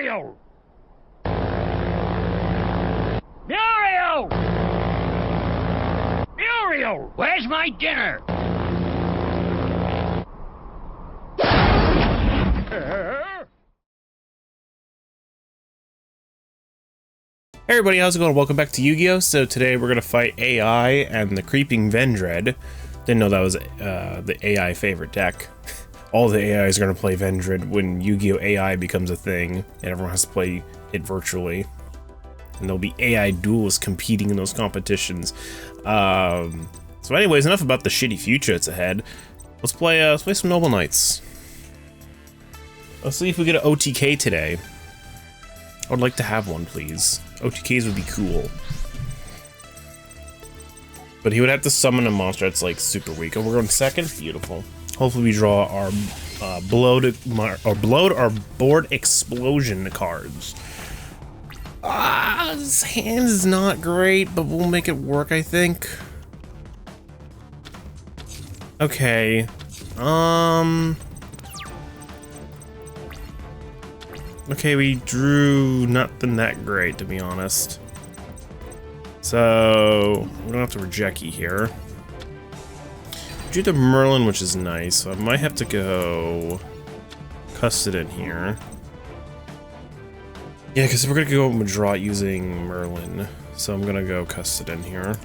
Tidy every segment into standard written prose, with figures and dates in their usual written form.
Muriel! Muriel! Muriel! Where's my dinner? Hey everybody, how's it going? Welcome back to Yu-Gi-Oh! So today we're gonna fight AI and the Creeping Vendread. Didn't know that was the AI favorite deck. All the AIs are gonna play Vendread when Yu-Gi-Oh! AI becomes a thing, and everyone has to play it virtually. And there'll be AI duelists competing in those competitions. So anyways, enough about the shitty future that's ahead. Let's play some Noble Knights. Let's see if we get an OTK today. I would like to have one, please. OTKs would be cool. But he would have to summon a monster that's like super weak. Oh, we're going second? Beautiful. Hopefully we draw our Bloat or Board Explosion cards. His hand is not great, but we'll make it work, I think. Okay. Okay, we drew nothing that great, to be honest. So, we're gonna have to reject you here. Drew the Merlin, which is nice, so I might have to go Custodin here. Yeah, because we're gonna go and draw it using Merlin, so I'm gonna go Custodin here.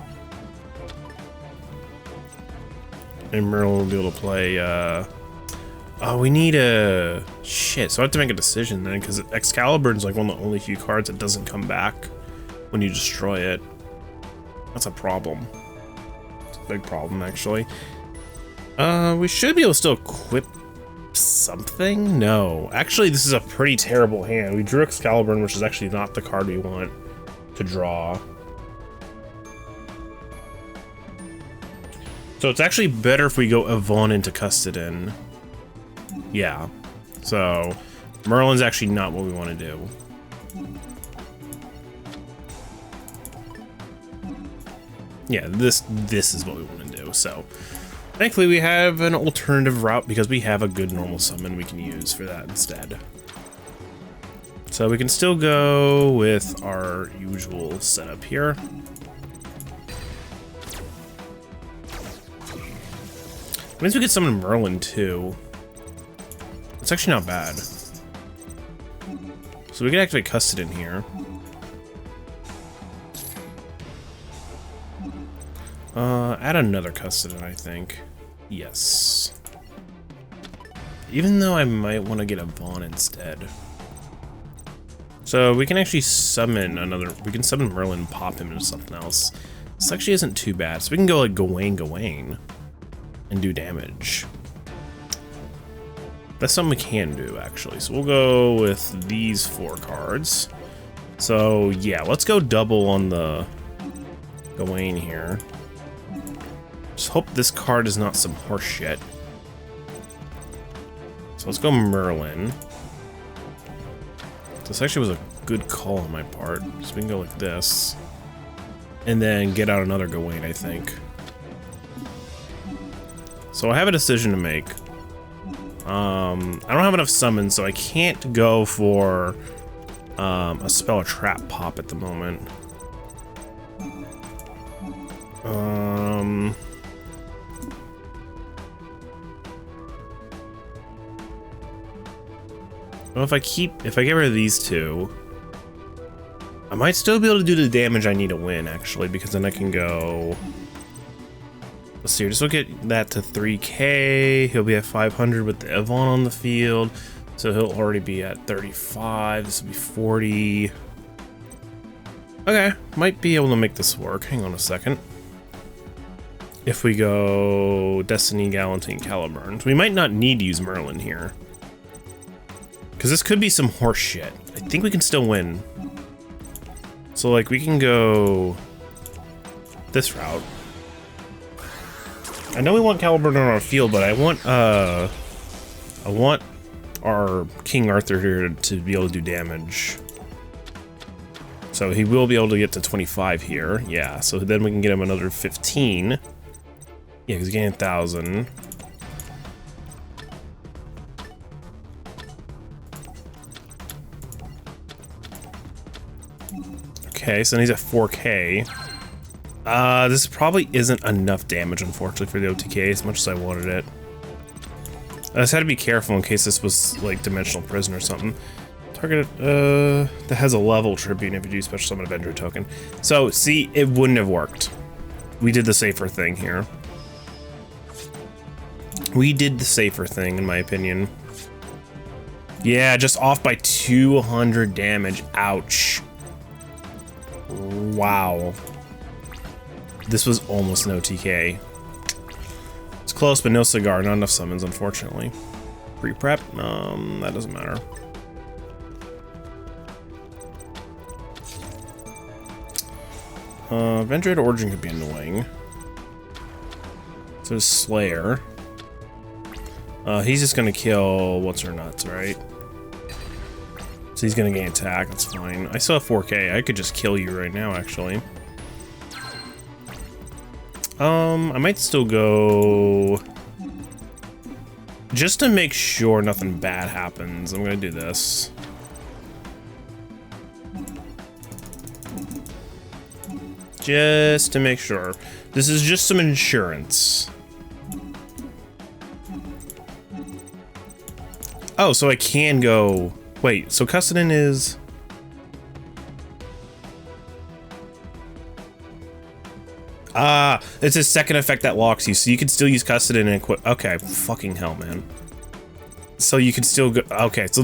And Merlin will be able to play, oh, we need a... Shit, so I have to make a decision then, because Excalibur is like one of the only few cards that doesn't come back when you destroy it. That's a problem. It's a big problem, actually. We should be able to still equip something? No. Actually, this is a pretty terrible hand. We drew Excalibur, which is actually not the card we want to draw. So it's actually better if we go Avon into Custodin. Yeah. So Merlin's actually not what we want to do. Yeah, this is what we want to do. So thankfully we have an alternative route because we have a good normal summon we can use for that instead. So we can still go with our usual setup here. Means we could summon Merlin too. It's actually not bad. So we can activate Custodin here. Add another Custodin, I think. Yes. Even though I might want to get a Vaughn instead. So we can actually summon another. We can summon Merlin and pop him into something else. This actually isn't too bad. So we can go like Gawain. And do damage. That's something we can do, actually. So we'll go with these 4 cards. So yeah, let's go double on the Gawain here. Just hope this card is not some horse shit. So let's go Merlin. This actually was a good call on my part. So we can go like this. And then get out another Gawain, I think. So I have a decision to make. I don't have enough summons, so I can't go for a spell or trap pop at the moment. Well, if I get rid of these 2, I might still be able to do the damage I need to win, actually, because then I can go. Let's see, just look at that to 3k. He'll be at 500 with the Evon on the field. So he'll already be at 35. This will be 40. Okay, might be able to make this work. Hang on a second. If we go Destiny, Galantine, Caliburn. So we might not need to use Merlin here. Because this could be some horse shit. I think we can still win. So like we can go this route. I know we want Caliburn on our field, but I want our King Arthur here to be able to do damage. So he will be able to get to 25 here. Yeah, so then we can get him another 15. Yeah, because he's getting 1,000. Okay, so he's at 4K. This probably isn't enough damage, unfortunately, for the OTK as much as I wanted it. I just had to be careful in case this was, like, Dimensional Prison or something. Target, that has a level tribute if you do special summon Avenger token. So, see, it wouldn't have worked. We did the safer thing here. We did the safer thing, in my opinion. Yeah, just off by 200 damage. Ouch. Wow. This was almost no TK. It's close, but no cigar. Not enough summons, unfortunately. Pre-prep? That doesn't matter. Vendrade Origin could be annoying. So does Slayer. He's just gonna kill what's her nuts, right? So he's gonna gain attack, that's fine. I still have 4K, I could just kill you right now, actually. I might still go... Just to make sure nothing bad happens, I'm gonna do this. Just to make sure. This is just some insurance. Oh, so I can go... Wait, so Custodin is... Ah, it's a second effect that locks you, so you can still use Custodin and equip... Okay, fucking hell, man. So you can still go... Okay, so...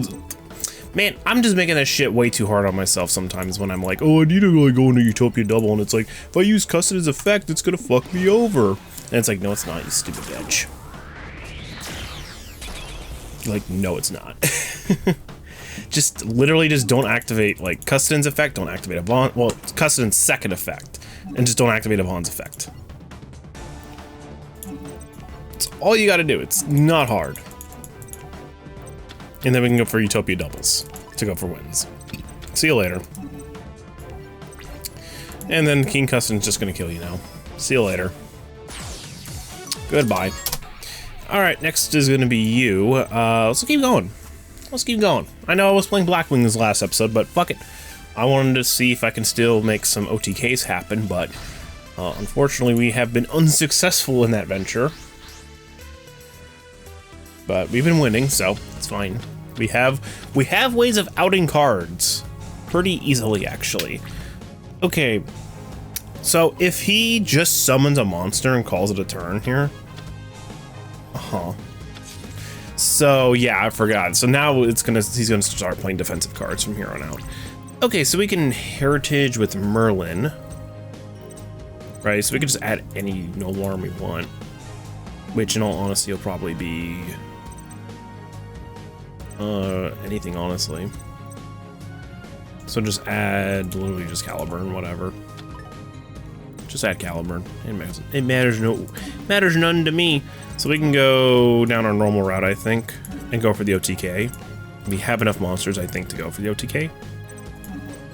Man, I'm just making that shit way too hard on myself sometimes when I'm like, oh, I need to like go into Utopia Double, and it's like, if I use Custodin's effect, it's gonna fuck me over. And it's like, no, it's not, you stupid bitch. Like, no, it's not. Just literally just don't activate like Custodin's effect, don't activate Yvonne, well, Custodin's second effect, and just don't activate Yvonne's effect. It's all you gotta do, it's not hard. And then we can go for Utopia Doubles to go for wins. See you later. And then King Custodin's just gonna kill you now. See you later. Goodbye. Alright, next is gonna be you. Let's keep going. Let's keep going. I know I was playing Blackwing this last episode, but fuck it. I wanted to see if I can still make some OTKs happen, but unfortunately we have been unsuccessful in that venture. But we've been winning, so it's fine. We have ways of outing cards pretty easily, actually. Okay, so if he just summons a monster and calls it a turn here, so yeah, I forgot. So now he's gonna start playing defensive cards from here on out. Okay, so we can heritage with Merlin, right? So we can just add any noble arm we want, which in all honesty will probably be anything, honestly. So just add literally just Caliburn, whatever. Just add Caliburn. It matters none to me. So we can go down our normal route, I think, and go for the OTK. We have enough monsters, I think, to go for the OTK.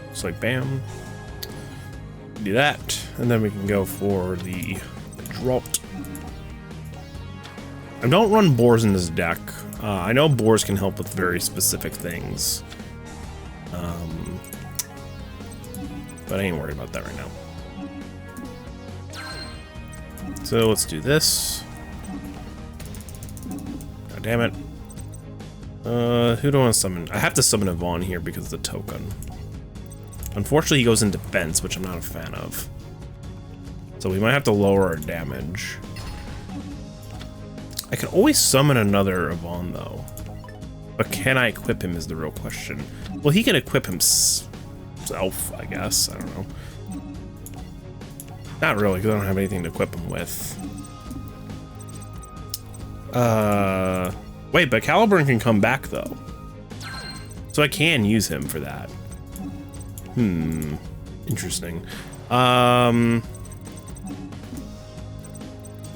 Just like bam. Do that, and then we can go for the drought. I don't run boars in this deck. I know boars can help with very specific things. But I ain't worried about that right now. So let's do this. God damn it. Who do I want to summon? I have to summon Yvonne here because of the token. Unfortunately, he goes in defense, which I'm not a fan of. So we might have to lower our damage. I can always summon another Yvonne, though. But can I equip him is the real question. Well, he can equip himself, I guess. I don't know. Not really, because I don't have anything to equip him with. Wait, but Caliburn can come back, though. So I can use him for that. Interesting.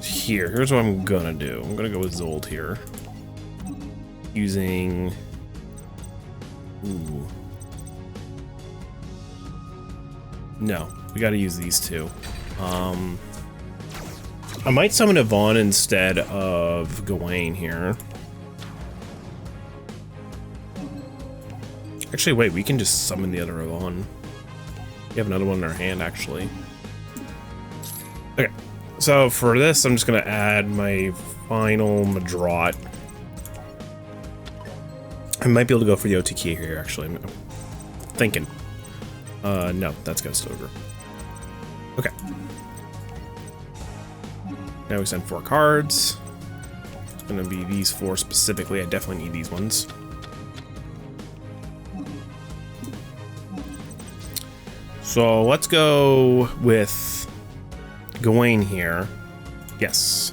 Here's what I'm gonna do. I'm gonna go with Zold here. Using... Ooh. No, we gotta use these two. I might summon Yvonne instead of Gawain here. Actually, wait, we can just summon the other Yvonne. We have another one in our hand, actually. Okay, so for this, I'm just gonna add my final Madrot. I might be able to go for the OTK here, actually. I'm thinking. No, that's Ghost Ogre. Okay. Now we send 4 cards. It's gonna be these 4 specifically. I definitely need these ones. So let's go with Gawain here. Yes.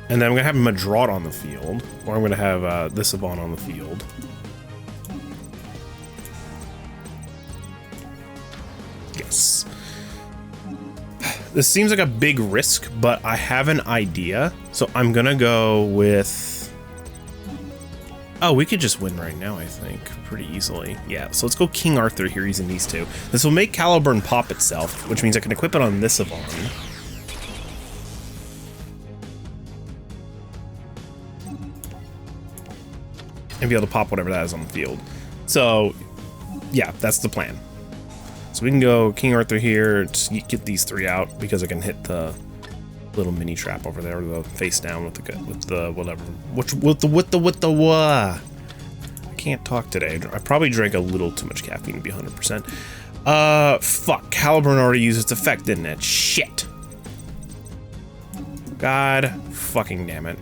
And then I'm gonna have Madrot on the field, or I'm gonna have this Savant on the field. Yes. This seems like a big risk, but I have an idea. So I'm gonna go with... Oh, we could just win right now, I think, pretty easily. Yeah, so let's go King Arthur here using these 2. This will make Caliburn pop itself, which means I can equip it on this Savant. And be able to pop whatever that is on the field. So, yeah, that's the plan. So we can go King Arthur here, just get these 3 out, because I can hit the little mini trap over there, the face down with the whatever. With the I can't talk today. I probably drank a little too much caffeine to be 100%. Fuck. Caliburn already used its effect, didn't it? Shit. God fucking damn it.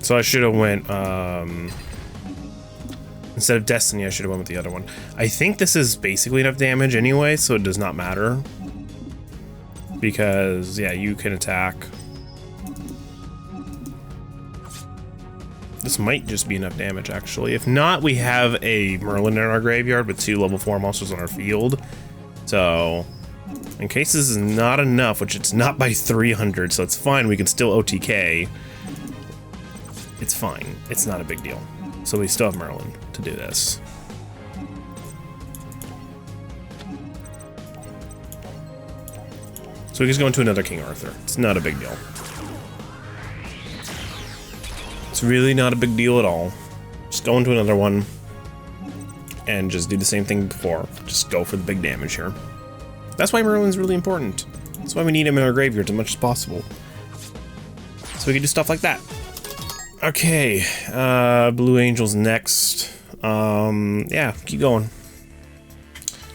So I should have went, instead of Destiny, I should have went with the other one. I think this is basically enough damage anyway, so it does not matter. Because, yeah, you can attack. This might just be enough damage, actually. If not, we have a Merlin in our graveyard with 2 level 4 monsters on our field. So, in case this is not enough, which it's not by 300, so it's fine, we can still OTK. It's fine. It's not a big deal. So we still have Merlin to do this. So we just go into another King Arthur. It's not a big deal. It's really not a big deal at all. Just go into another one and just do the same thing before. Just go for the big damage here. That's why Merlin's really important. That's why we need him in our graveyard as much as possible. So we can do stuff like that. Okay, Blue Angel's next. Yeah, keep going.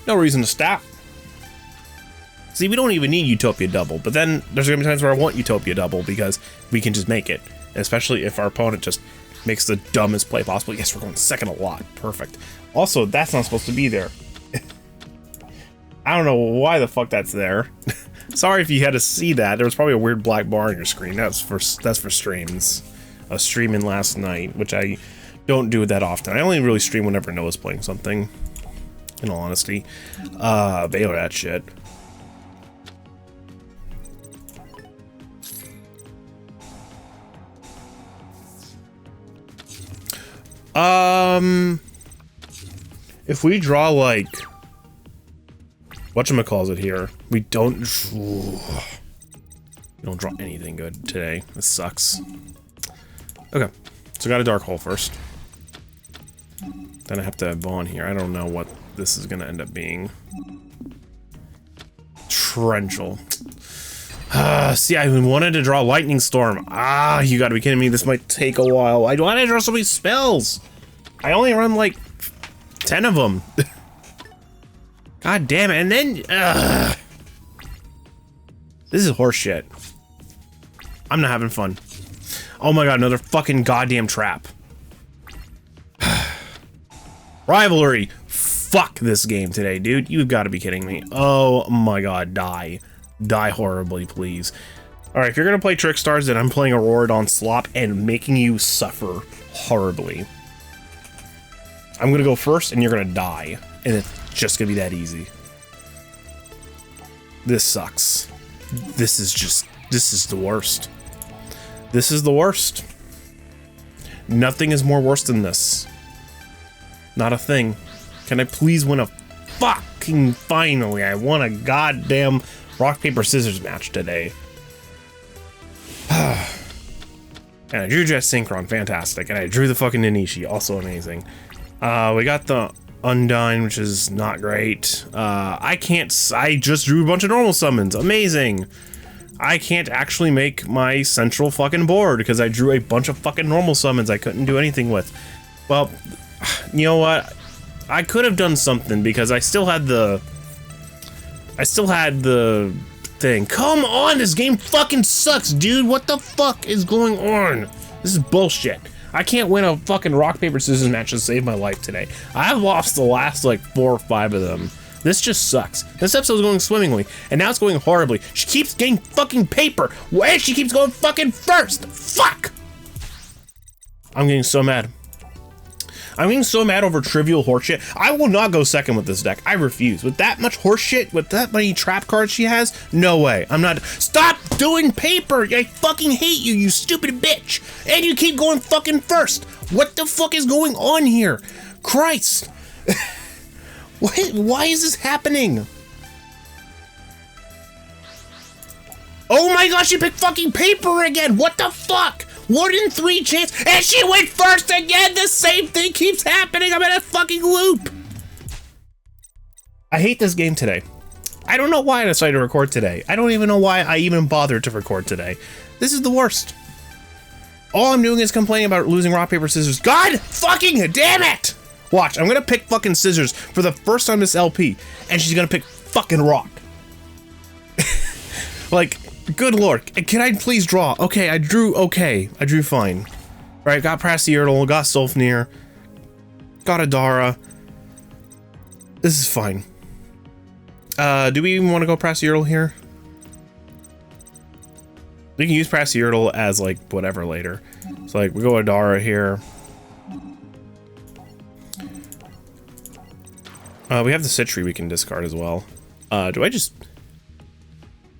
No reason to stop. See, we don't even need Utopia Double, but then there's gonna be times where I want Utopia Double because we can just make it. Especially if our opponent just makes the dumbest play possible. Yes, we're going second a lot. Perfect. Also, that's not supposed to be there. I don't know why the fuck that's there. Sorry if you had to see that. There was probably a weird black bar on your screen. That's for streams. I was streaming last night, which I don't do that often. I only really stream whenever Noah's playing something, in all honesty. Bail that shit. If we draw like whatchamacallit here, we don't draw anything good today. This sucks. Okay, so got a Dark Hole first. Then I have to have Vaughn here. I don't know what this is gonna end up being. Torrential. See, I wanted to draw Lightning Storm. You gotta be kidding me. This might take a while. Why do I draw so many spells? I only run like 10 of them. God damn it. And then, this is horseshit. I'm not having fun. Oh my god, another fucking goddamn trap. Rivalry. Fuck this game today, dude. You've got to be kidding me. Oh my god, die. Die horribly, please. Alright, if you're gonna play Trick Stars, then I'm playing Auroradon Slop and making you suffer horribly. I'm gonna go first and you're gonna die. And it's just gonna be that easy. This sucks. This is the worst. This is the worst. Nothing is more worse than this. Not a thing. Can I please win a fucking finally? I won a goddamn rock, paper, scissors match today. And I drew Jet Synchron, fantastic. And I drew the fucking Nanishi, also amazing. We got the Undyne, which is not great. I just drew a bunch of normal summons. Amazing. I can't actually make my central fucking board because I drew a bunch of fucking normal summons I couldn't do anything with. Well, you know what? I could have done something because I still had the thing. Come on, this game fucking sucks, dude. What the fuck is going on? This is bullshit. I can't win a fucking rock, paper, scissors match to save my life today. I've lost the last like 4 or 5 of them. This just sucks. This episode's going swimmingly, and now it's going horribly. She keeps getting fucking paper, and she keeps going fucking first. Fuck! I'm getting so mad. I'm getting so mad over trivial horseshit. I will not go second with this deck. I refuse. With that much horseshit, with that many trap cards she has, no way. I'm not. Stop doing paper! I fucking hate you, you stupid bitch! And you keep going fucking first! What the fuck is going on here? Christ! Why is this happening? Oh my gosh, she picked fucking paper again! What the fuck? 1 in 3 chance, and she went first again! The same thing keeps happening! I'm in a fucking loop! I hate this game today. I don't know why I decided to record today. I don't even know why I even bothered to record today. This is the worst. All I'm doing is complaining about losing rock, paper, scissors. God fucking damn it! Watch, I'm gonna pick fucking scissors for the first time this LP, and she's gonna pick fucking rock. Like, good lord, can I please draw? Okay, I drew fine. Right, got Prassiurtle, got Sulfnir, got Adara. This is fine. Do we even want to go Prassiurtle here? We can use Prassiurtle as like whatever later. So like we go Adara here. We have the Citry we can discard as well. Do I just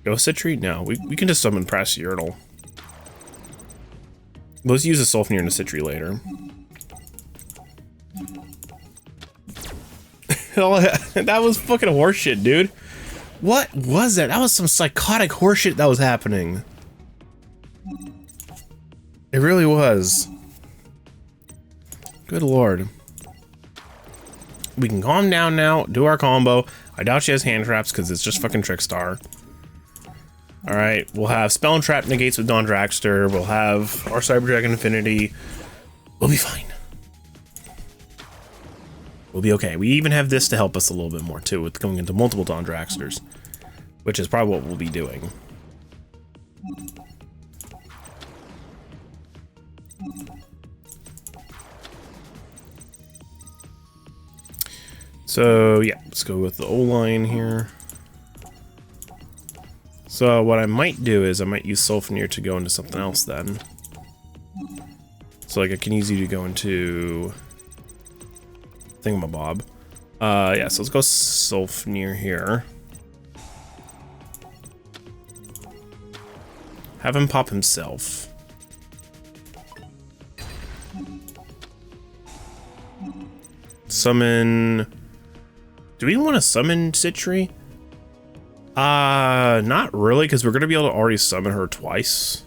go Citry? No, we can just summon Prassiurtle. Let's use a Sulfnir and a Citry later. That was fucking horseshit, dude. What was that? That was some psychotic horseshit that was happening. It really was. Good lord. We can calm down now, do our combo. I doubt she has hand traps because it's just fucking Trickstar. Alright, we'll have Spell and Trap negates with Dawn Dragster. We'll have our Cyber Dragon Infinity. We'll be fine. We'll be okay. We even have this to help us a little bit more too, with going into multiple Dawn Dragsters, which is probably what we'll be doing. So yeah, let's go with the O-line here. So what I might do is I might use Sulfnir to go into something else then. So like I can use you to go into Thingamabob. Yeah, so let's go Sulfnir here. Have him pop himself. Summon. Do we want to summon Citry? Not really, because we're gonna be able to already summon her twice.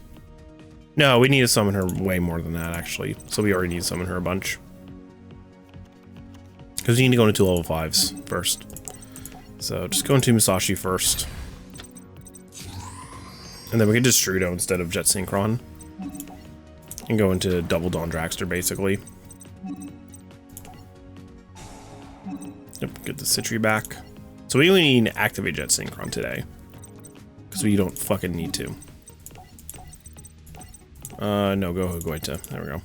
No, we need to summon her way more than that, actually. So we already need to summon her a bunch. Because we need to go into level 5s first. So just go into Musashi first. And then we can just Strudo instead of Jet Synchron. And go into double Dawn Dragster, basically. Yep, get the Citry back. So we only need to activate Jet Synchron today. Because we don't fucking need to. No, go Goita. There we go.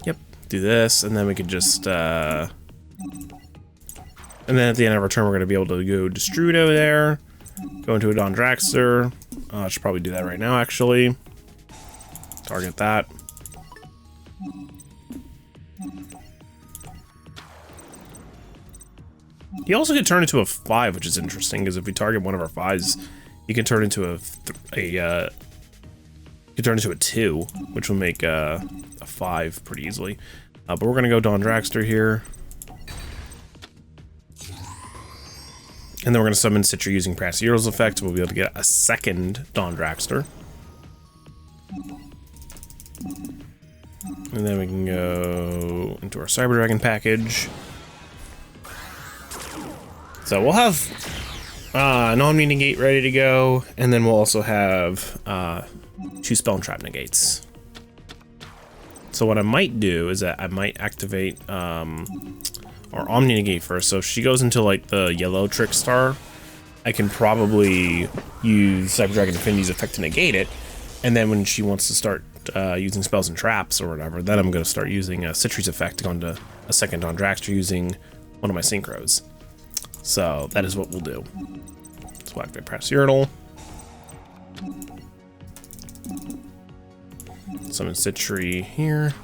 Yep, do this, and then we could just, and then at the end of our turn, we're going to be able to go Destrudo there, go into a Dawn Dragster. I should probably do that right now, actually. Target that. He also could turn into a 5, which is interesting, because if we target one of our 5s, he can turn into a 2, which will make a 5 pretty easily. But we're gonna go Dawn Dragster here. And then we're going to summon Citra using Praxeural's effect. We'll be able to get a second Dawn Dragster. And then we can go into our Cyber Dragon package. So we'll have an Omni Negate ready to go, and then we'll also have 2 Spell and Trap Negates. So what I might do is that I might activate our Omni Negate first. So if she goes into like the yellow Trick Star, I can probably use Cyber Dragon Infinity's effect to negate it, and then when she wants to start using spells and traps or whatever, then I'm going to start using Citri's effect to go into a second Dawn Dragster using one of my Synchros. So that is what we'll do. So we'll activate Praxeural's. Summon Citri here.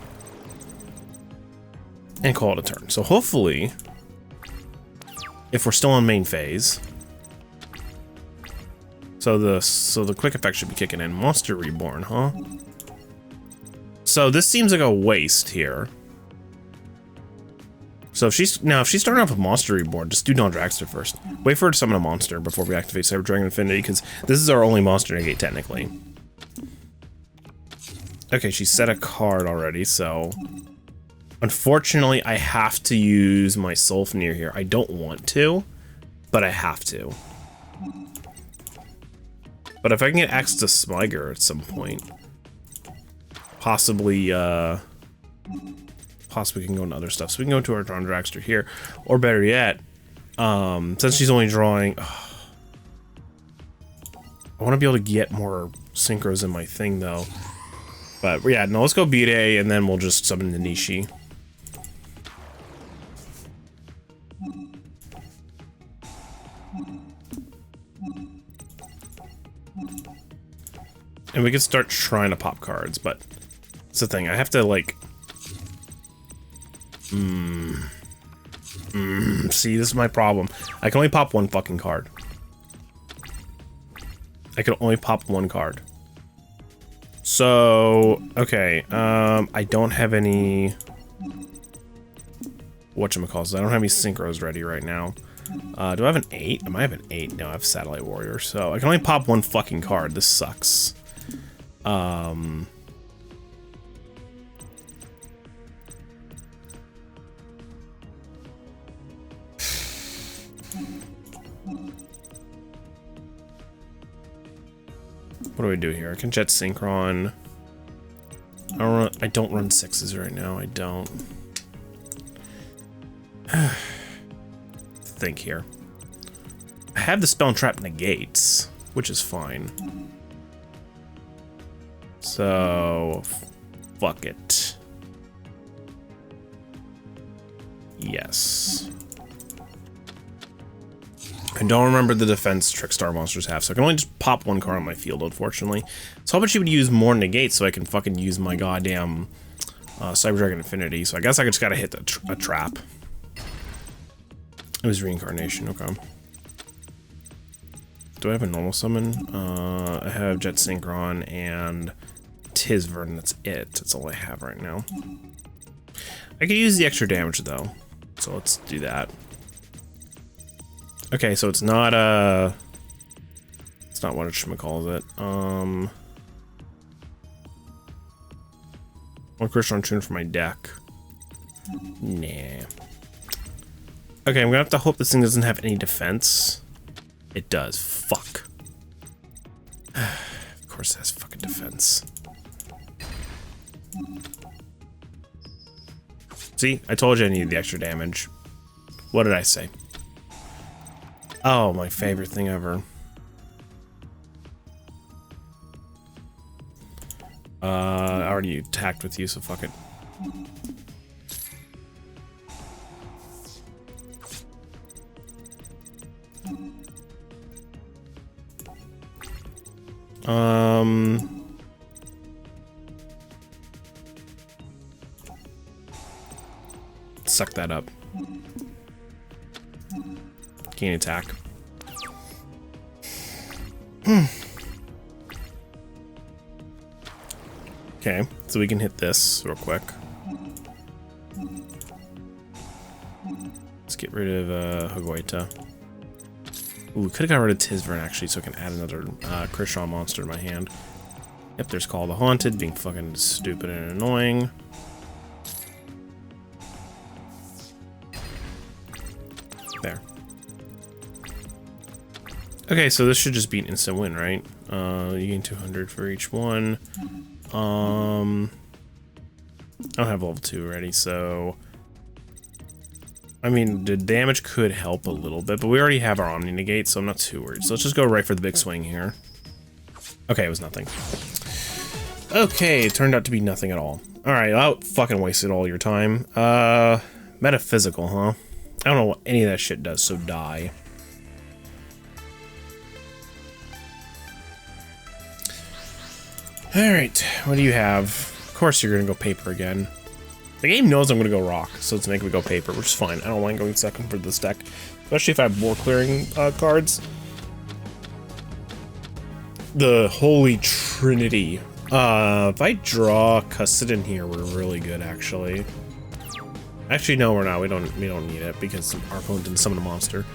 And call it a turn. So hopefully, if we're still on main phase, so the quick effect should be kicking in. Monster Reborn, huh? So this seems like a waste here. So if she's starting off with Monster Reborn, just do Dawn Dragster first. Wait for her to summon a monster before we activate Cyber Dragon Infinity, because this is our only monster negate technically. Okay, she set a card already, so unfortunately I have to use my Sulfnir here. I don't want to, but I have to. But if I can get access to Smiger at some point, possibly can go into other stuff. So we can go into our Dawn Dragster here, or better yet, since she's only drawing, I want to be able to get more synchros in my thing though. But yeah, no, let's go Bide, and then we'll just summon the Nishi. And we can start trying to pop cards, but it's the thing, I have to like see, this is my problem. I can only pop one fucking card. I can only pop one card. So, okay, I don't have any whatchamacallit. I don't have any synchros ready right now. Do I have an 8? I might have an 8. No, I have Satellite Warrior, so I can only pop one fucking card. This sucks. What do we do here? I can Jet Synchron. I don't run 6s right now. I don't. Think here. I have the Spell and Trap Negates, which is fine. So, fuck it. Yes. I don't remember the defense Trickstar monsters have, so I can only just pop one card on my field, unfortunately. So how about you would use more negates so I can fucking use my goddamn Cyber Dragon Infinity. So I guess I just gotta hit a trap. It was Reincarnation, okay. Do I have a normal summon? I have Jet Synchron and Tisvern, that's it. That's all I have right now. I could use the extra damage though, so let's do that. Okay, so it's not what it calls it. One Crystal Tune for my deck. Nah. Okay, I'm gonna have to hope this thing doesn't have any defense. It does. Fuck. Of course it has fucking defense. See? I told you I needed the extra damage. What did I say? Oh, my favorite thing ever. I already attacked with you, so fuck it. Suck that up. Gain attack. Okay, so we can hit this real quick. Let's get rid of Hagoita. Ooh, we could have got rid of Tisvern actually, so I can add another Krishaw monster to my hand. Yep, there's Call the Haunted, being fucking stupid and annoying. There. Okay, so this should just be an instant win, right? You gain 200 for each one. I don't have level 2 already, so... I mean, the damage could help a little bit, but we already have our Omni Negate, so I'm not too worried. So let's just go right for the big swing here. Okay, it was nothing. Okay, it turned out to be nothing at all. Alright, I fucking wasted all your time. Metaphysical, huh? I don't know what any of that shit does, so die. Alright, what do you have? Of course you're gonna go paper again. The game knows I'm gonna go rock, so it's making me go paper, which is fine. I don't mind going second for this deck, especially if I have more clearing cards. The Holy Trinity. If I draw Custodin here, we're really good, actually. Actually, no, we're not. We don't need it because our opponent didn't summon a monster.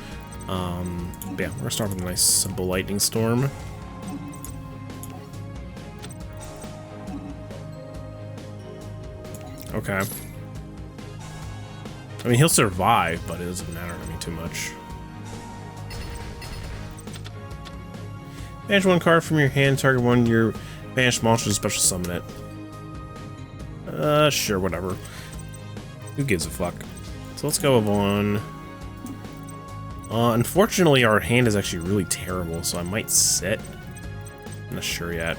But yeah, we're gonna start with a nice simple Lightning Storm. Okay. I mean, he'll survive, but it doesn't matter to me too much. Banish one card from your hand, target one of your banished monsters, special summon it. Sure, whatever. Who gives a fuck? So let's go with one. Unfortunately, our hand is actually really terrible, so I might sit. I'm not sure yet.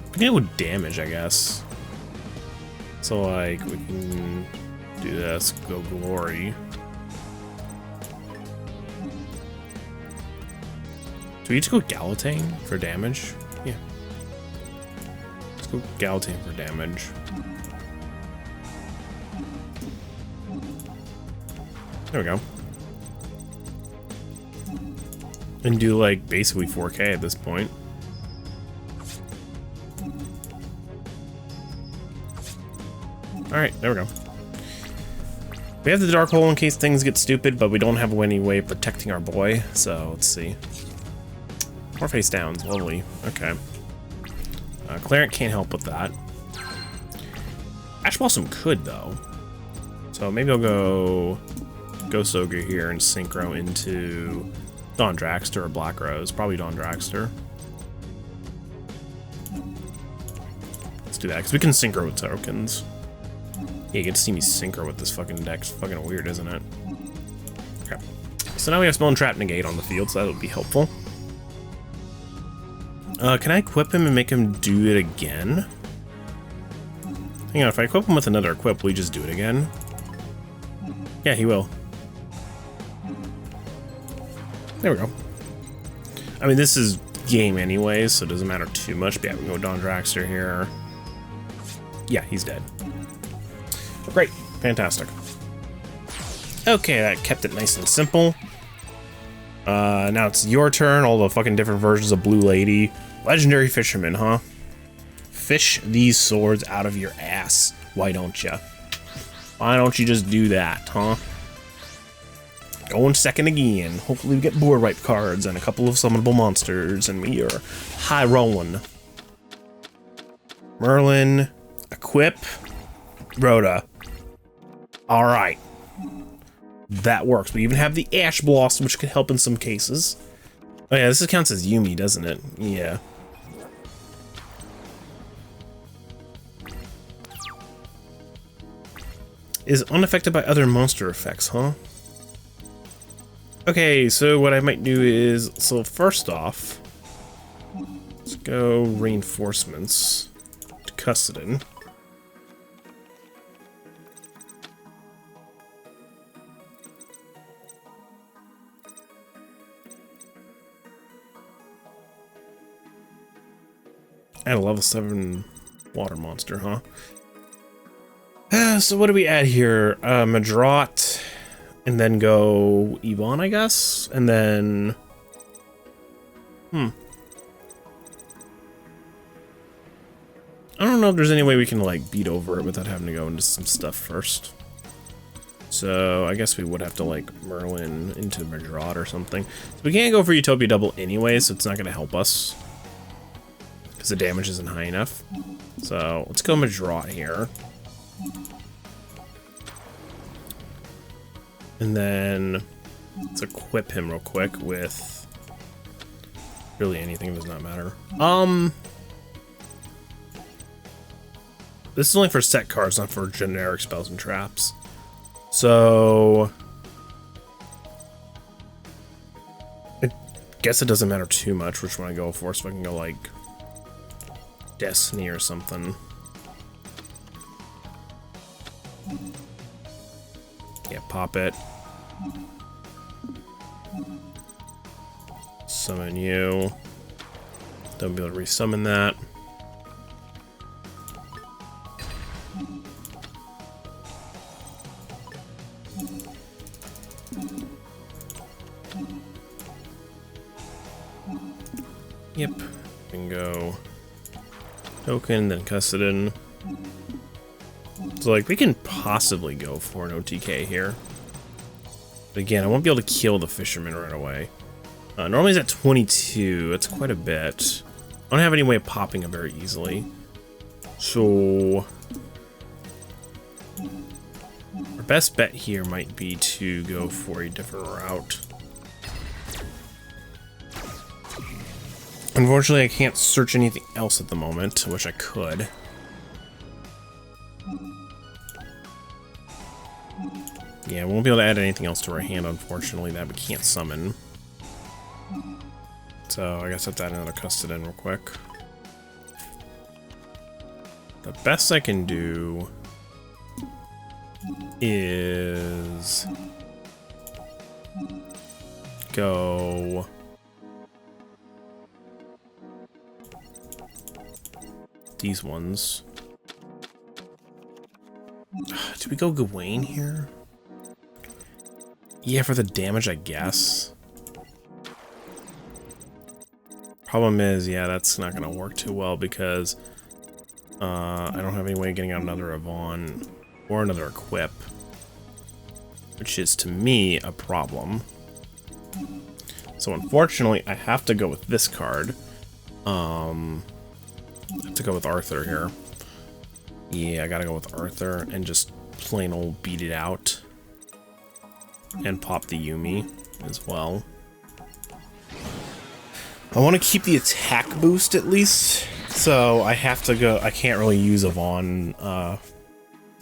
We can deal with damage, I guess. So, like, we can do this, go Glory. Do we need to go Galatane for damage? Yeah. Let's go Galatane for damage. There we go. And do, like, basically 4K at this point. Alright, there we go. We have the Dark Hole in case things get stupid, but we don't have any way of protecting our boy, so let's see. More face downs, lovely. Okay. Cleric can't help with that. Ash Blossom could, though. So maybe I'll go Ghost Ogre here and synchro into Dawn Dragster or Black Rose. Probably Dawn Dragster. Let's do that, because we can synchro with tokens. Yeah, you get to see me synchro with this fucking deck. It's fucking weird, isn't it? Okay. So now we have Spell and Trap Negate on the field, so that'll be helpful. Can I equip him and make him do it again? Hang on, if I equip him with another equip, will he just do it again? Yeah, he will. There we go. I mean, this is game anyways, so it doesn't matter too much. But yeah, we can go Dawn Dragster here. Yeah, he's dead. Great. Fantastic. Okay, that kept it nice and simple. Now it's your turn. All the fucking different versions of Blue Lady. Legendary Fisherman, huh? Fish these swords out of your ass. Why don't you? Why don't you just do that, huh? Going second again. Hopefully we get board wipe cards and a couple of summonable monsters, and we are high rolling. Merlin. Equip. Rhoda. Alright. That works. We even have the Ash Blossom, which could help in some cases. Oh yeah, this counts as Yuumi, doesn't it? Yeah. Is unaffected by other monster effects, huh? Okay, so what I might do is... So first off... Let's go Reinforcements to Custodin. Add a level 7 water monster, huh? So what do we add here? Madrot, and then go Yvonne, I guess? And then... I don't know if there's any way we can, like, beat over it without having to go into some stuff first. So I guess we would have to like Merlin into Madrot or something. So we can't go for Utopia double anyway, so it's not going to help us. Because the damage isn't high enough. So let's go Madrot here. And then let's equip him real quick with really anything, does not matter. This is only for set cards, not for generic spells and traps. So I guess it doesn't matter too much which one I go for, so I can go like Destiny or something. Yeah, pop it. Summon you. Don't be able to resummon that. Yep. Bingo. Token, then Custodin. So, like, we can possibly go for an OTK here. But again, I won't be able to kill the Fisherman right away. Normally he's at 22. That's quite a bit. I don't have any way of popping him very easily. So our best bet here might be to go for a different route. Unfortunately, I can't search anything else at the moment, which I could. Yeah, we won't be able to add anything else to our hand, unfortunately, that we can't summon. So I guess I have to add another Custodin real quick. The best I can do is go these ones. Do we go Gawain here? Yeah, for the damage, I guess. Problem is, yeah, that's not gonna work too well because I don't have any way of getting out another Yvonne or another equip, which is to me a problem. So unfortunately, I have to go with this card. I have to go with Arthur here. Yeah, I gotta go with Arthur and just plain old beat it out. And pop the Yumi as well. I want to keep the attack boost at least, so I have to go. I can't really use Yvonne.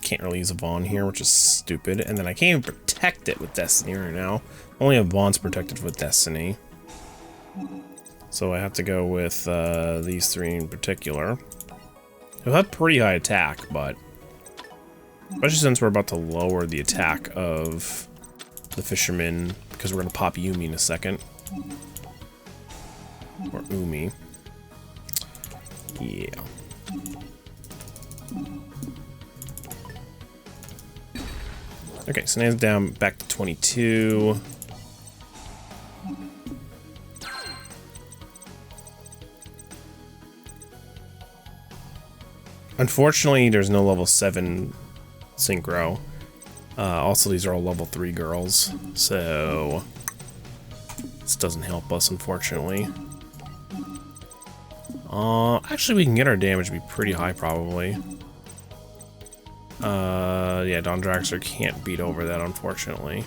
Can't really use Yvonne here, which is stupid. And then I can't even protect it with Destiny right now. Only Yvonne's protected with Destiny. So I have to go with these three in particular. They'll have pretty high attack, but especially since we're about to lower the attack of the Fisherman, because we're going to pop Yumi in a second. Or Umi. Yeah. Okay, so now it's down back to 22. Unfortunately, there's no level 7 synchro. Also, these are all level 3 girls, so this doesn't help us, unfortunately. Actually, we can get our damage to be pretty high, probably. Yeah, Dawn Draxler can't beat over that, unfortunately.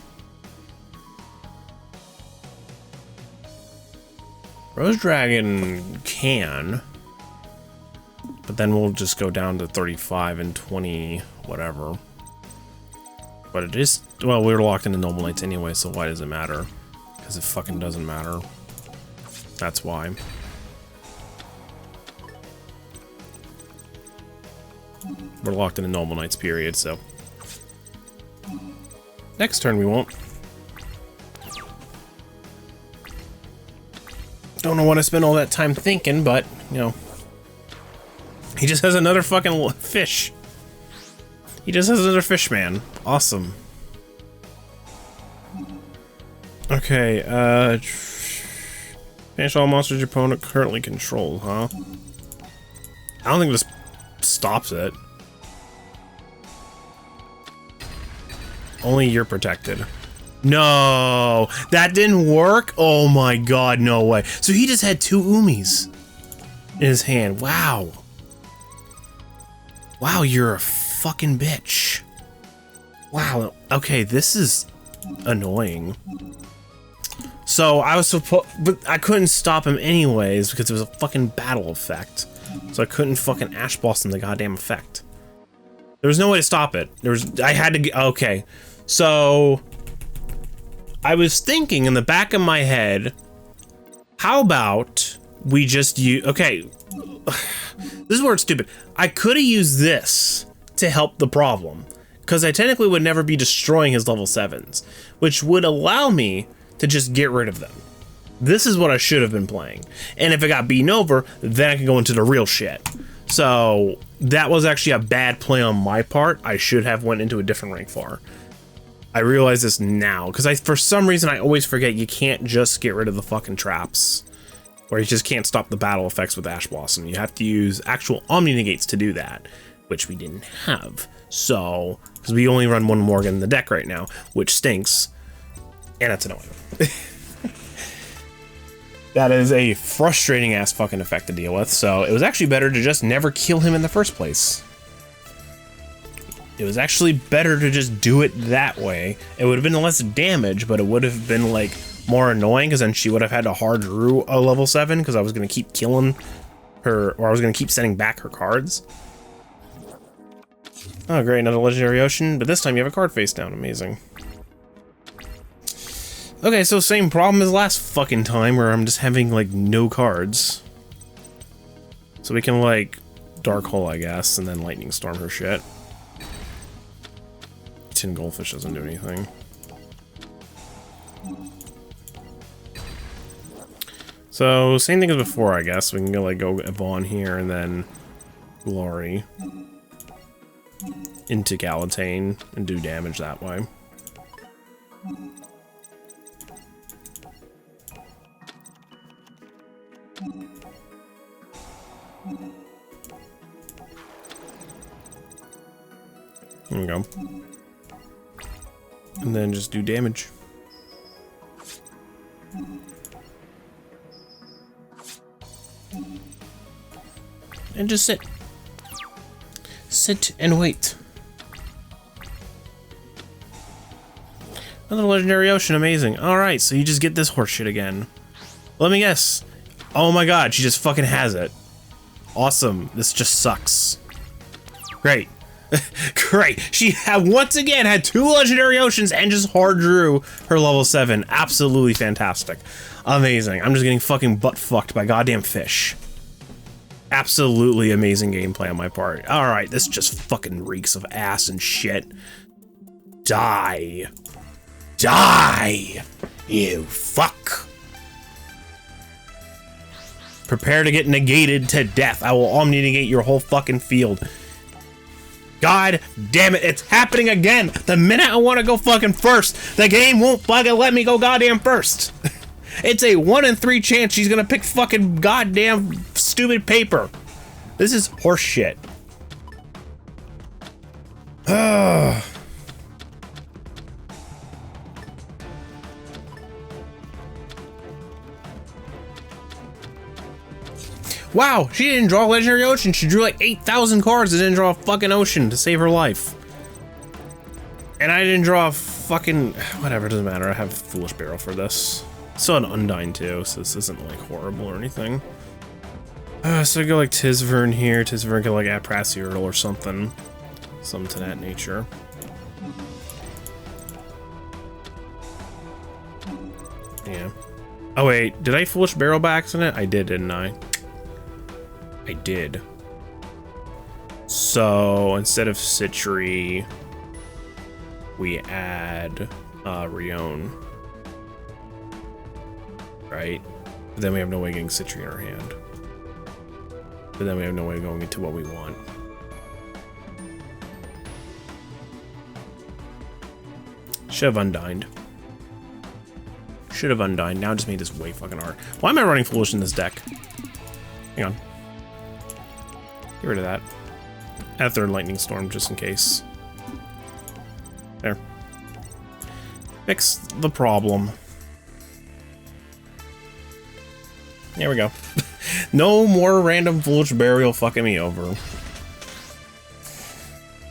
Rose Dragon can, but then we'll just go down to 35 and 20, whatever. But it is, well, we were locked into Noble Knights anyway, so why does it matter? Because it fucking doesn't matter. That's why. We're locked into Noble Knights, period, so. Next turn we won't. Don't know what I spent all that time thinking, but, you know. He just has another fucking fish. He just has another fish, man. Awesome. Okay, banish all monsters your opponent currently controls, huh? I don't think this stops it. Only you're protected. No, that didn't work. Oh my god, no way. So he just had 2 Umis in his hand. Wow. Wow, you're a fucking bitch. Wow. Okay, this is annoying. So I was supposed, but I couldn't stop him anyways because it was a fucking battle effect. So I couldn't fucking Ash Blossom the goddamn effect. There was no way to stop it. I had to, okay. So I was thinking in the back of my head, how about we just use, okay, this is where it's stupid. I could have used this to help the problem, because I technically would never be destroying his level 7s, which would allow me to just get rid of them. This is what I should have been playing. And if it got beaten over, then I could go into the real shit. So that was actually a bad play on my part. I should have went into a different rank 4. I realize this now, because for some reason I always forget you can't just get rid of the fucking traps, or you just can't stop the battle effects with Ash Blossom. You have to use actual Omni Negates to do that, which we didn't have. So, because we only run 1 Morgan in the deck right now, which stinks, and that's annoying. That is a frustrating ass fucking effect to deal with, so it was actually better to just never kill him in the first place. It was actually better to just do it that way. It would have been less damage, but it would have been like more annoying, because then she would have had to hard drew a level 7, because I was going to keep killing her, or I was going to keep sending back her cards. Oh great, another Legendary Ocean, but this time you have a card face down. Amazing. Okay, so same problem as last fucking time, where I'm just having like no cards. So we can like Dark Hole, I guess, and then Lightning Storm her shit. Tin Goldfish doesn't do anything. So same thing as before, I guess. We can go like go Yvonne here and then Glory into Galatane and do damage that way. There we go. And then just do damage. And just sit. Sit and wait. Another Legendary Ocean, amazing. Alright, so you just get this horse shit again. Let me guess. Oh my god, she just fucking has it. Awesome. This just sucks. Great. Great. She had once again had 2 Legendary Oceans and just hard drew her level 7. Absolutely fantastic. Amazing. I'm just getting fucking butt fucked by goddamn fish. Absolutely amazing gameplay on my part. Alright, this just fucking reeks of ass and shit. Die. Die! You fuck. Prepare to get negated to death. I will Omni negate your whole fucking field. God damn it, it's happening again! The minute I want to go fucking first, the game won't fucking let me go goddamn first. It's a 1 in 3 chance she's gonna pick fucking goddamn stupid paper. This is horse shit. Wow, she didn't draw a Legendary Ocean. She drew like 8,000 cards and didn't draw a fucking ocean to save her life. And I didn't draw a fucking... whatever, doesn't matter. I have Foolish Barrel for this. Still an Undyne too, so this isn't like horrible or anything. So I go like Tisvern here. Tisvern can like add Prassiurtle or something. Something to that nature. Yeah. Oh wait, did I Foolish Barrel by accident? I did, didn't I? I did. So instead of Citry, we add Rion. Right? But then we have no way of getting Citry in our hand. But then we have no way of going into what we want. Should have Undined. Should have Undined. Now it just made this way fucking hard. Why am I running Foolish in this deck? Hang on. Get rid of that. Add Third Lightning Storm just in case. There. Fix the problem. There we go. No more random foolish burial fucking me over.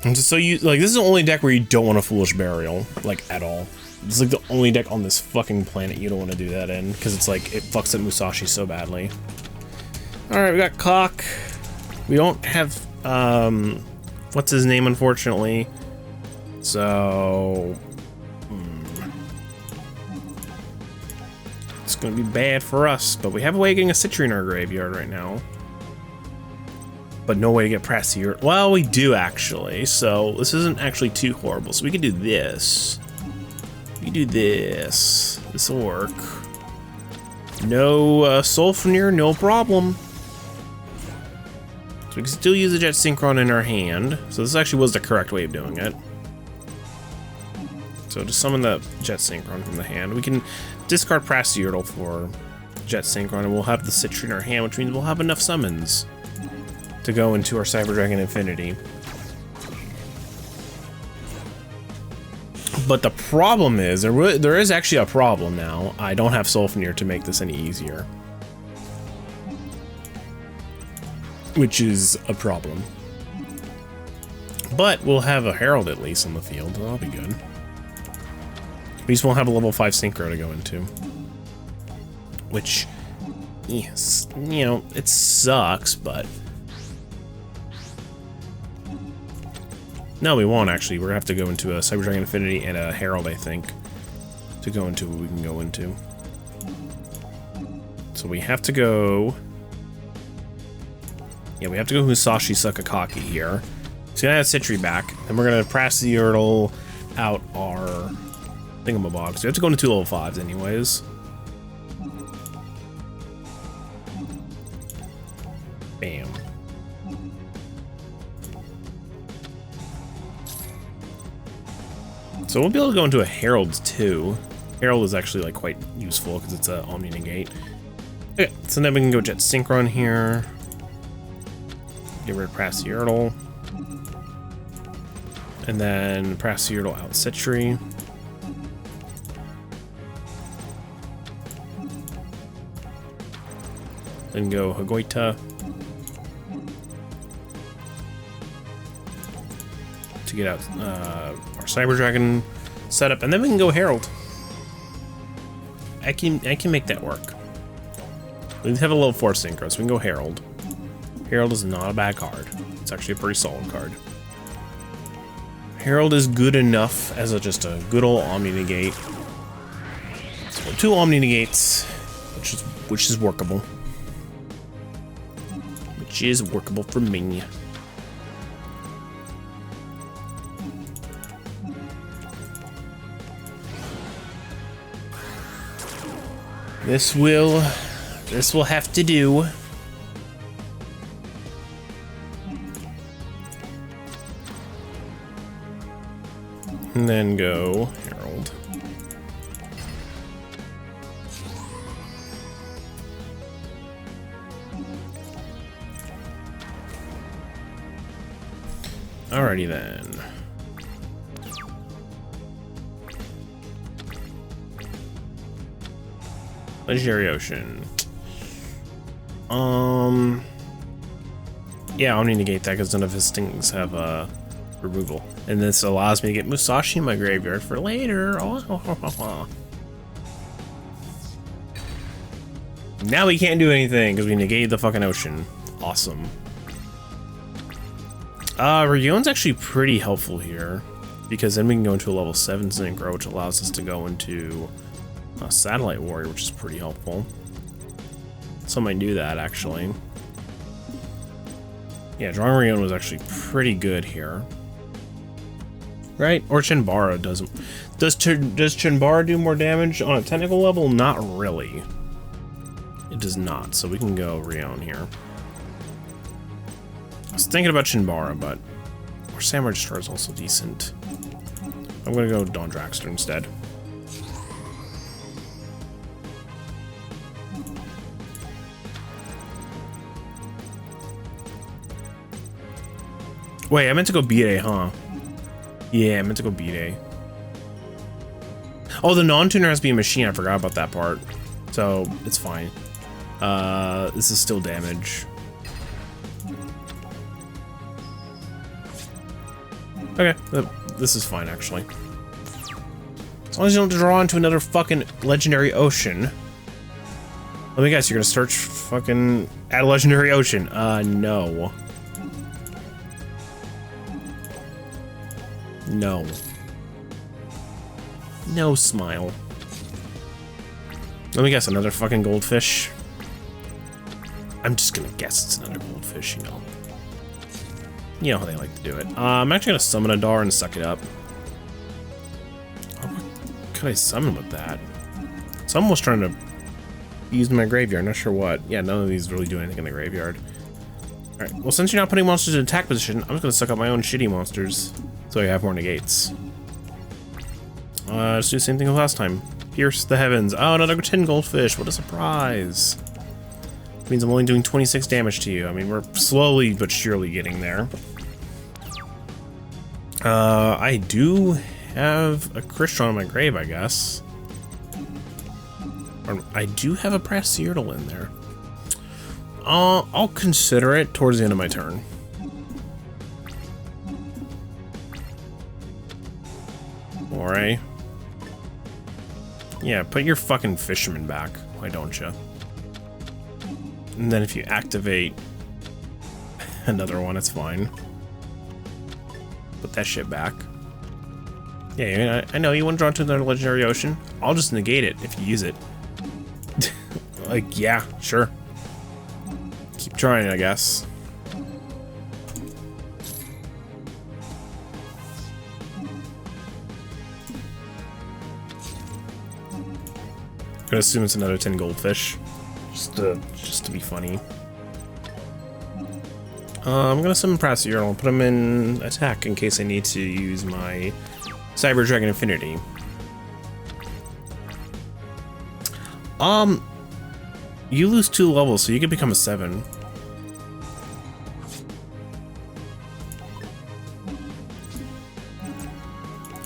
And just so you like, this is the only deck where you don't want a foolish burial, like at all. It's like the only deck on this fucking planet you don't want to do that in, because it's like it fucks up Musashi so badly. All right, we got Cock. We don't have what's his name, unfortunately. So it's gonna be bad for us. But we have a way of getting a Citrine in our graveyard right now. But no way to get Prassier. Well, we do actually. So this isn't actually too horrible. So we can do this. We do this. This will work. No Sulfenir, no problem. So we can still use the Jet Synchron in our hand. So this actually was the correct way of doing it. So to summon the Jet Synchron from the hand, we can discard Prassier for Jet Synchron, and we'll have the Citrine in our hand, which means we'll have enough summons to go into our Cyber Dragon Infinity. But the problem is, there is actually a problem now. I don't have Sulfenir to make this any easier. Which is a problem. But we'll have a Herald at least on the field, that'll be good. We just won't have a level 5 Synchro to go into. Which, yes, you know, it sucks, but... No, we won't actually. We're gonna have to go into a Cyber Dragon Infinity and a Herald, I think, to go into what we can go into. So we have to go... Yeah, we have to go Musashi Sakakaki here. He's gonna have Citri back, and we're gonna Prassier out our thingamabog. So we have to go into 2 level 5s anyways. Bam. So we'll be able to go into a Herald too. Herald is actually like quite useful because it's a Omni Negate. Okay, so then we can go Jet Synchron here. Get rid of Prassier. And then Prassier out Citri. Then go Hagoita. To get out our Cyber Dragon setup, and then we can go Herald. I can make that work. We have a level 4 Synchro, so we can go Herald. Herald is not a bad card. It's actually a pretty solid card. Herald is good enough as just a good old Omni Negate. So 2 Omni Negates, which is workable. Which is workable for me. This will have to do. And then go Herald. Alrighty then. Legendary Ocean. Yeah, I'll need to negate that because none of his things have removal. And this allows me to get Musashi in my graveyard for later. Oh. Now we can't do anything because we negated the fucking ocean. Awesome. Ryon's actually pretty helpful here because then we can go into a level 7 Synchro, which allows us to go into a Satellite Warrior, which is pretty helpful. So I might do that actually. Yeah, drawing Ryon was actually pretty good here. Right? Or Chinbara doesn't. Does Chinbara do more damage on a technical level? Not really. It does not, so we can go Ryon here. I was thinking about Chinbara, but or Samurai Destroyer is also decent. I'm gonna go Dawn Draxter instead. Wait, I meant to go B-Day, huh? Yeah, I meant to go B-Day. Oh, the non-tuner has to be a machine. I forgot about that part. So, it's fine. This is still damage. Okay, this is fine, actually. As long as you don't draw into another fucking legendary ocean. Let me guess, you're gonna search fucking at a legendary ocean. No. No. No smile. Let me guess, another fucking goldfish. I'm just gonna guess it's another goldfish, you know. You know how they like to do it. I'm actually gonna summon a Dar and suck it up. Oh, what could I summon with that? Someone was trying to use my graveyard, not sure what. Yeah, none of these really do anything in the graveyard. Alright, well, since you're not putting monsters in attack position, I'm just gonna suck up my own shitty monsters so I have more negates. Let's do the same thing as last time. Pierce the heavens. Oh, another 10 goldfish. What a surprise. Means I'm only doing 26 damage to you. I mean, we're slowly but surely getting there. I do have a Crystron in my grave, I guess. I do have a LOTDLE in there. I'll consider it towards the end of my turn. Alright. Yeah, put your fucking fisherman back. Why don't you? And then if you activate another one, it's fine. Put that shit back. Yeah, I know you want to draw to another legendary ocean. I'll just negate it if you use it. Like, yeah, sure. Keep trying, I guess. I'm gonna assume it's another 10 goldfish. Just to be funny. I'm gonna summon LOTDLE and put him in attack in case I need to use my Cyber Dragon Infinity. You lose 2 levels, so you can become a 7.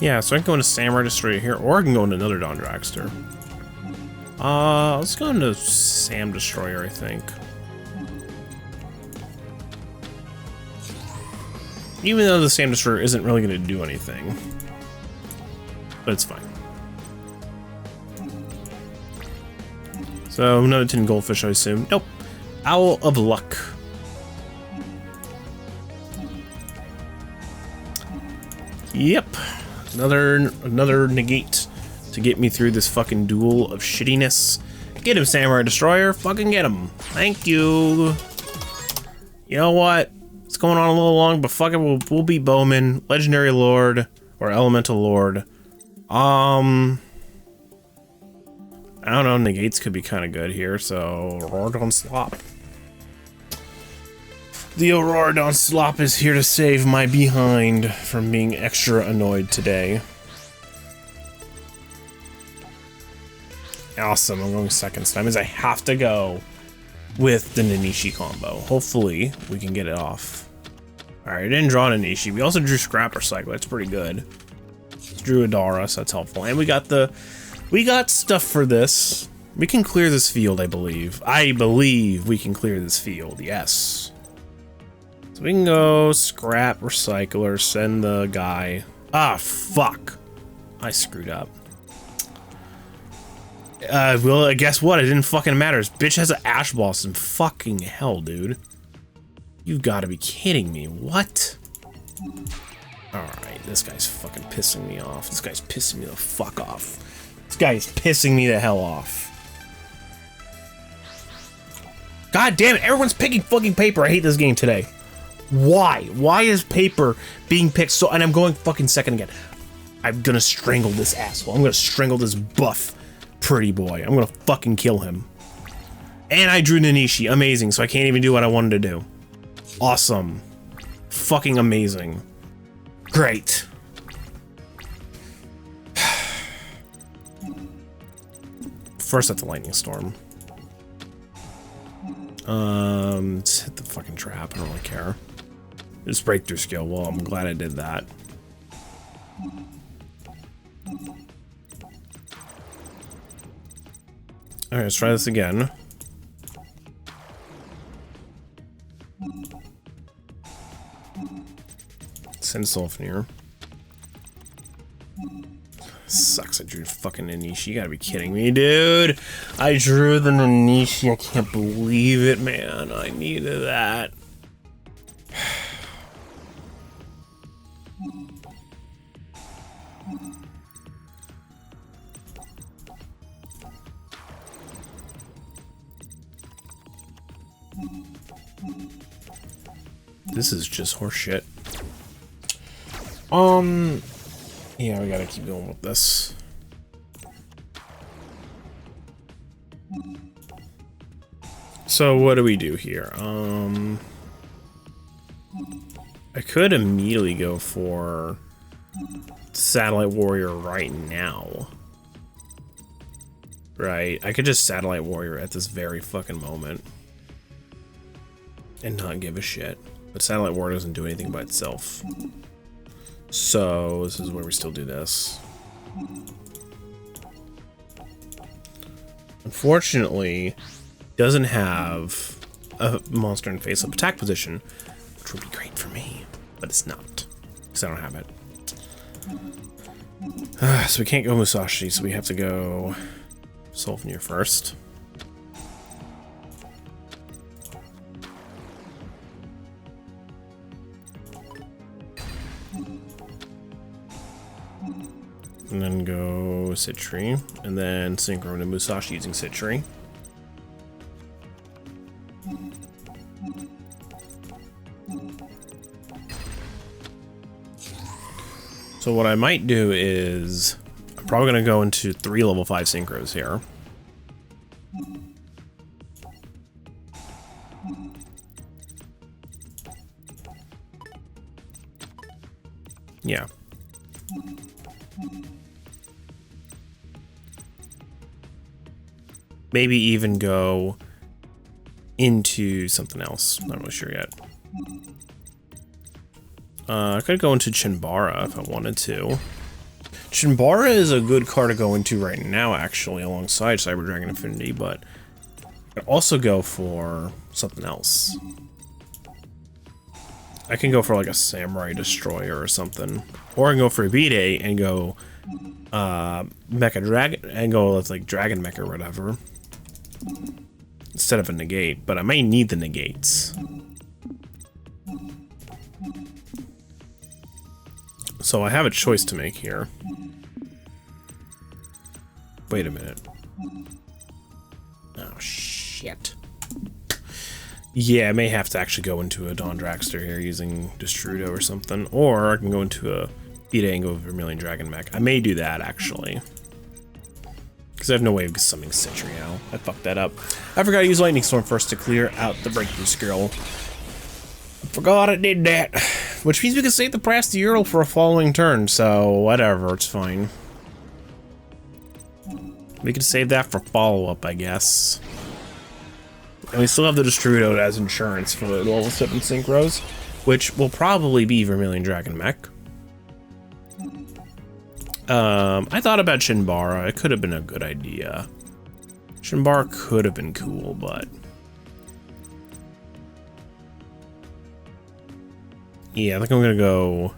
Yeah, so I can go into Samurai Destroyer here, or I can go into another Dawn Dragster. Let's go into Sam Destroyer, I think. Even though the Sam Destroyer isn't really going to do anything. But it's fine. So, another 10 goldfish, I assume. Nope. Owl of Luck. Yep. Another negate to get me through this fucking duel of shittiness. Get him, Samurai Destroyer. Fucking get him. Thank you. You know what? It's going on a little long, but fuck it, we'll beat Bowman, Legendary Lord, or Elemental Lord. I don't know, negates could be kind of good here, so Auroradon Slop. The Auroradon Slop is here to save my behind from being extra annoyed today. Awesome, I'm going second, so that means I have to go with the Nanishi combo. Hopefully, we can get it off. Alright, I didn't draw Nanishi. We also drew Scrapper Cycle, that's pretty good. Drew Adara, so that's helpful. And we got stuff for this. We can clear this field, I believe. I believe we can clear this field, yes. So we can go Scrap Recycler, send the guy. Ah, fuck. I screwed up. Well, guess what? It didn't fucking matter. This bitch has an Ash Blossom. Fucking hell, dude. You've got to be kidding me. What? Alright, this guy's fucking pissing me off. This guy's pissing me the fuck off. This guy is pissing me the hell off. God damn it, everyone's picking fucking paper. I hate this game today. Why? Why is paper being picked so... And I'm going fucking second again. I'm gonna strangle this asshole. I'm gonna strangle this buff pretty boy. I'm gonna fucking kill him. And I drew Nanishi. Amazing, so I can't even do what I wanted to do. Awesome. Fucking amazing. Great. First, that's a lightning storm. Let's hit the fucking trap. I don't really care. Just breakthrough skill. Well, I'm glad I did that. Alright, let's try this again. Send Sulfnir. Sucks, I drew fucking Nanishi. You gotta be kidding me, dude. I drew the Nanishi. I can't believe it, man. I needed that. This is just horseshit. Yeah, we gotta keep going with this. So what do we do here? I could immediately go for Satellite Warrior right now. Right? I could just Satellite Warrior at this very fucking moment. And not give a shit. But Satellite Warrior doesn't do anything by itself. So this is where we still do this. Unfortunately, doesn't have a monster in face-up attack position, which would be great for me, but it's not, because I don't have it. So we can't go Musashi, so we have to go Sulfnir first. And then go Citri, and then Synchro to Musashi using Citri. So what I might do is, I'm probably going to go into 3 level 5 Synchros here. Yeah. Maybe even go into something else. Not really sure yet. I could go into Chinbara if I wanted to. Chinbara is a good card to go into right now, actually, alongside Cyber Dragon Infinity, but I could also go for something else. I can go for like a Samurai Destroyer or something. Or I can go for a B-Day and go Mecha Dragon and go with like Dragon Mech or whatever. Instead of a negate, but I may need the negates. So I have a choice to make here. Wait a minute. Oh shit. Yeah, I may have to actually go into a Dawn Dragster here using Destrudo or something. Or I can go into a B-Day and go with Vermilion Dragon Mech. I may do that actually. Because I have no way of summoning Citri now. I fucked that up. I forgot to use Lightning Storm first to clear out the Breakthrough Skill. Forgot I did that. Which means we can save the Prasteurl for a following turn, so whatever, it's fine. We can save that for follow-up, I guess. And we still have the Destrudo as insurance for the level 7 Synchros, which will probably be Vermilion Dragon Mech. I thought about Chinbara. It could have been a good idea. Chinbara could have been cool, but... yeah, I think I'm gonna go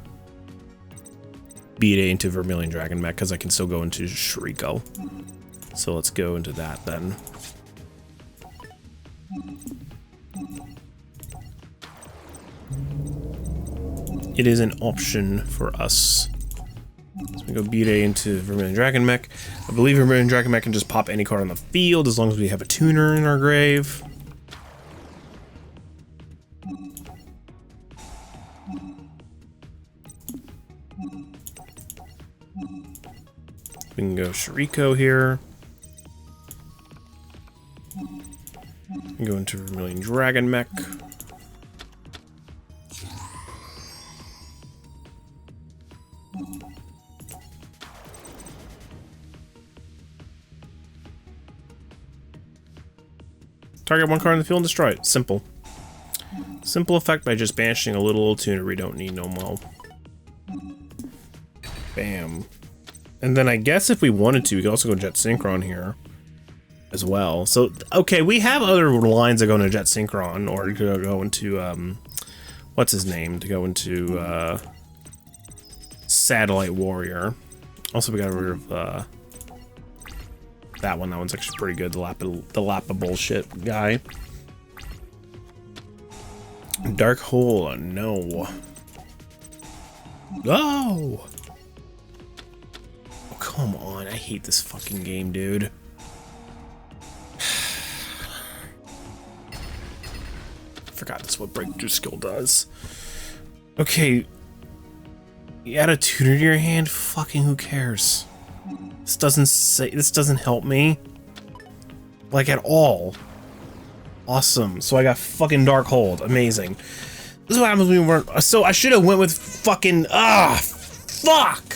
B-Day into Vermilion Dragon Mech, because I can still go into Shuriko. So let's go into that then. It is an option for us. So we go B-Day into Vermilion Dragon Mech. I believe Vermilion Dragon Mech can just pop any card on the field as long as we have a tuner in our grave. We can go Shuriko here. We can go into Vermilion Dragon Mech. Target one card in the field and destroy it. Simple. Simple effect by just banishing a little tuner we don't need no more. Bam. And then I guess if we wanted to, we could also go Jet Synchron here. as well. So, okay, we have other lines that go into Jet Synchron, or to go into, what's his name? To go into, Satellite Warrior. Also, we got rid of, that one. That one's actually pretty good, the Lappa bullshit guy. Dark Hole, no. Oh! Oh, come on, I hate this fucking game, dude. Forgot that's what breakthrough skill does. Okay. You add a tuner to your hand? Fucking who cares? This doesn't help me. Like, at all. Awesome. So I got fucking Dark Hold. Amazing. This is what happens when we weren't. So I should have went with fucking. Fuck!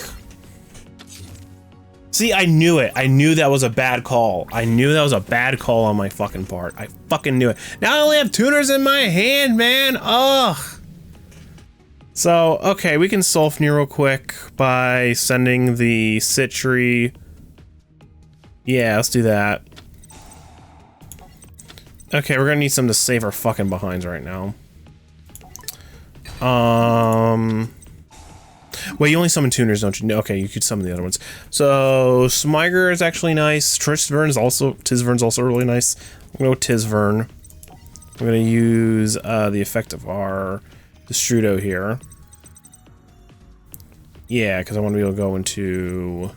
See, I knew it. I knew that was a bad call. I knew that was a bad call on my fucking part. I fucking knew it. Now I only have tuners in my hand, man. Ugh. So, okay, we can Sulfnir real quick by sending the Citri. Yeah, let's do that. Okay, we're gonna need some to save our fucking behinds right now. Wait, you only summon tuners, don't you? Okay, you could summon the other ones. So, Smiger is actually nice. Tisvern's also really nice. I'm gonna go with Tisvern. I'm gonna use the effect of our Destrudo here. Yeah, because I want to be able to go into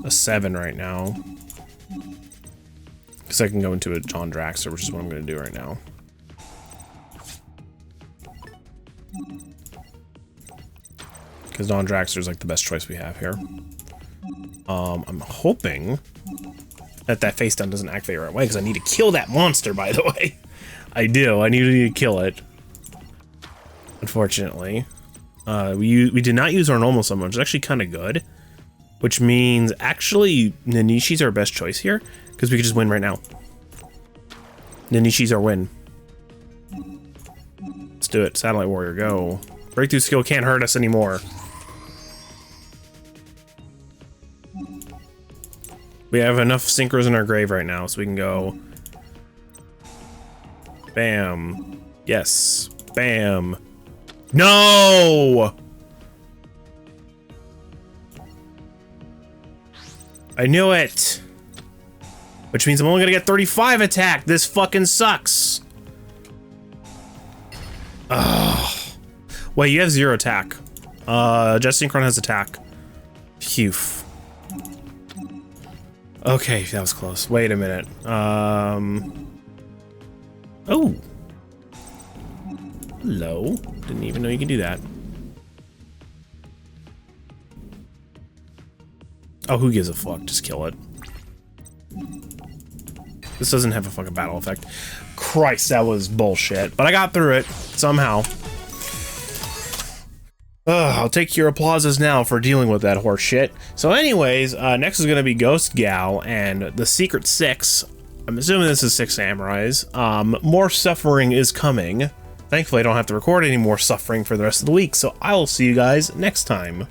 a 7 right now. Because I can go into a John Draxler, which is what I'm gonna do right now. Because Don Draxler is like the best choice we have here. I'm hoping that face down doesn't activate right away, because I need to kill that monster, by the way. I do. I need to kill it. Unfortunately. We did not use our normal summon, which is actually kind of good. Which means, actually, Nanishi's our best choice here, because we could just win right now. Nanishi's our win. Let's do it. Satellite Warrior, go. Breakthrough skill can't hurt us anymore. We have enough synchros in our grave right now, so we can go. Bam. Yes. Bam. No! I knew it. Which means I'm only gonna get 35 attack. This fucking sucks. Ugh. Wait, you have 0 attack. Jet Synchron has attack. Phew. Okay, that was close. Wait a minute. Oh. Hello. Didn't even know you could do that. Oh, who gives a fuck? Just kill it. This doesn't have a fucking battle effect. Christ, that was bullshit. But I got through it somehow. I'll take your applauses now for dealing with that horse shit. So anyways, next is going to be Ghost Gal and the Secret 6. I'm assuming this is 6 Samurais. More suffering is coming. Thankfully, I don't have to record any more suffering for the rest of the week, so I will see you guys next time.